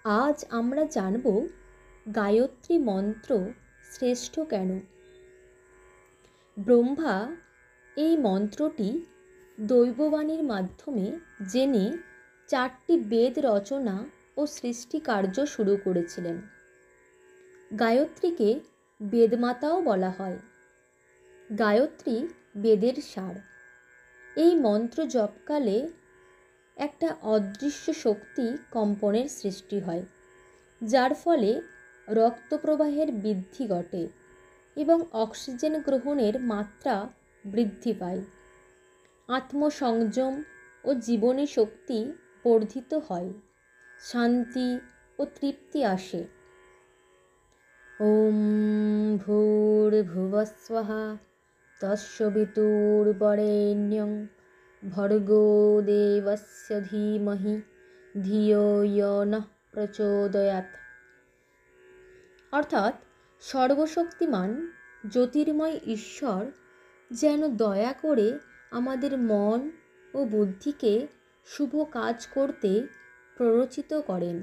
আজ আমরা জানব গায়ত্রী মন্ত্র শ্রেষ্ঠ কেন। ব্রহ্মা এই মন্ত্রটি দৈববাণীর মাধ্যমে জেনে 4টি বেদ রচনা ও সৃষ্টি কার্য শুরু করেছিলেন। গায়ত্রীকে বেদমাতাও বলা হয়। গায়ত্রী বেদের সার। এই মন্ত্র জপকালে একটা অদৃশ্য শক্তি কম্পনের সৃষ্টি হয়, যার ফলে রক্তপ্রবাহের বৃদ্ধি ঘটে এবং অক্সিজেন গ্রহণের মাত্রা বৃদ্ধি পায়। আত্মসংযম ও জীবনী শক্তি বর্ধিত হয়, শান্তি ও তৃপ্তি আসে। ওম ভূর্ভুবস্বঃ তস্যবিতুর্বরেণ্যং ভর্গো দেবস্য ধীমহি ধিয়ো ইয়ো নঃ প্রচোদয়াৎ। অর্থাৎ সর্বশক্তিমান জ্যোতির্ময় ঈশ্বর যেন দয়া করে আমাদের মন ও বুদ্ধিকে শুভ কাজ করতে প্ররোচিত করেন।